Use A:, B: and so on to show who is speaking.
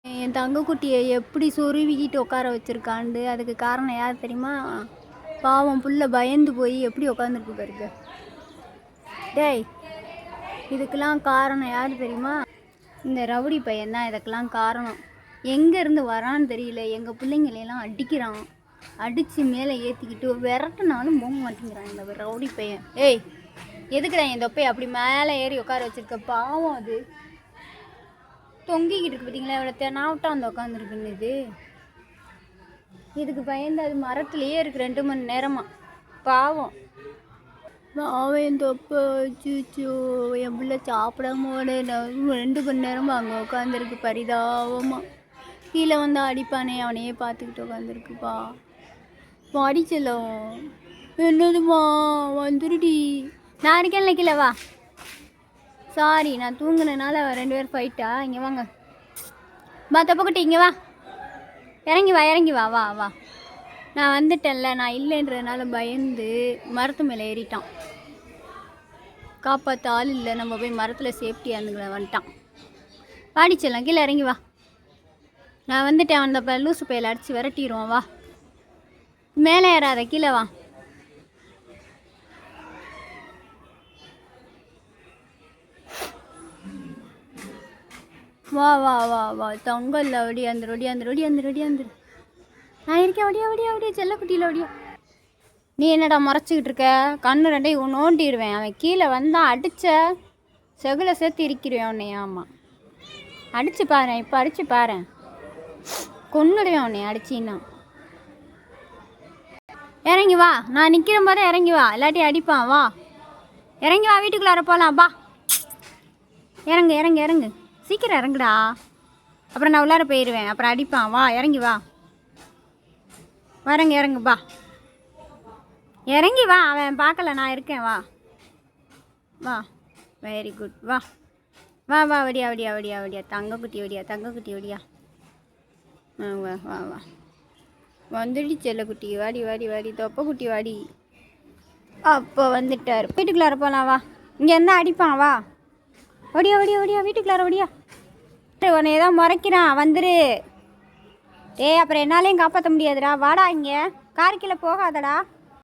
A: என் தங்கக்குட்டியை எப்படி சொருவிக்கிட்டு உட்கார வச்சுருக்காண்டு அதுக்கு காரணம் யார் தெரியுமா? பாவம் புள்ள பயந்து போய் எப்படி உட்காந்துருக்கு பாருங்க. டேய், இதுக்கெல்லாம் காரணம் யார் தெரியுமா? இந்த ரவுடி பையன்தான் இதுக்கெல்லாம் காரணம். எங்கேருந்து வரான்னு தெரியல, எங்கள் பிள்ளைங்களையெல்லாம் அடிக்கிறான். அடித்து மேலே ஏற்றிக்கிட்டு விரட்டினாலும் போக மாட்டேங்கிறான் இந்த ரவுடி பையன். ஏய், எதுக்குடா என் தொப்பையை அப்படி மேலே ஏறி உட்கார வச்சுருக்க? பாவம் அது தொங்கிக்கிட்டு இருக்கு பார்த்தீங்களா? எவ்வளோ தெனாவட்டம் அந்த உட்காந்துருக்குன்னு. இதுக்கு பயந்து அது மரத்துலேயே இருக்கு 2 மணி நேரமாக. பாவம் என் தொப்பை வச்சுச்சோ, என் பிள்ளை சாப்பிடாம 2 மணி நேரமாக அங்கே உட்காந்துருக்கு பரிதாபமாக. கீழே வந்து அடிப்பானே அவனையே பார்த்துக்கிட்டு உட்காந்துருக்குப்பா. அடிச்சலும் என்னதுமா வந்துருடி, நான் இருக்கேன்ல கீழே வா. சாரி, நான் தூங்குனதுனால 2 பேர் ஃபைட்டா? இங்கே வாங்க வா தப்பக்குட்டி, இங்கே வா, இறங்கி வா இறங்கி வா வா வா. நான் வந்துட்டேன்ல, நான் இல்லைன்றதுனால பயந்து மரத்து மேலே ஏறிட்டான். காப்பாற்ற ஆள் இல்லை, நம்ம போய் மரத்தில் சேஃப்டியாக இருந்துங்கள வந்துட்டான். பாடிச்சலாம் கீழே இறங்கி வா. நான் வந்துட்டேன், அந்த லூசு பையில் அடித்து விரட்டிடுவோம். வா, மேலே ஏறாத, கீழே வா. வா வா வா வா தங்கல்ல, ஒடியாந்துரு ஒடியாந்துரு ஒடியாந்துரு ஒடியாந்துரு. நான் இருக்கேன், ஒடியா ஒடியா ஒடியா செல்லக்குட்டியில் ஒடியா. நீ என்னடா முறைச்சிக்கிட்டு இருக்க? கண்ணு 2ஐயும் நோண்டிடுவேன். அவன் கீழே வந்தான், அடித்த செகுலை சேர்த்து இருக்கிறேன் உன்னை. ஆமாம், அடித்து பாரு, இப்போ அடித்து பாரு, கொன்னுடுவேன் உன்னை அடிச்சின்னா. இறங்கி வா, நான் நிற்கிற போதே இறங்கி வா, இல்லாட்டி அடிப்பான். வா இறங்கி வா, வீட்டுக்குள்ளார போகலாம். வா இறங்கு இறங்கு இறங்கு, சீக்கிரம் இறங்குடா, அப்புறம் நான் உள்ளார போயிடுவேன், அப்புறம் அடிப்பான். வா இறங்கி வா, வரங்க இறங்கு வா, இறங்கி வா. அவன் பார்க்கல, நான் இருக்கேன். வா வா, வெரி குட். வா வா வா, வடியா வடியா வடியா வடியா தங்கக்குட்டி வடியா தங்கக்குட்டி வடியா. வா வா வா, வந்துடி செல்லக்குட்டி, வாடி வாடி வாடி தொப்பக்குட்டி வாடி. அப்போ வந்துட்டார். வீட்டுக்குள்ளார போகலாம். வா, இங்கே இருந்தால் அடிப்பான். வா ஒடியா ஒடியா ஒடியா, வீட்டுக்குள்ளார ஒடியா. உன்னை ஏதோ முறைக்கிறான், வந்துரு. அப்புறம் என்னாலையும் காப்பாற்ற முடியாதுடா. வாடா, இங்கே காரு கீழே போகாதடா.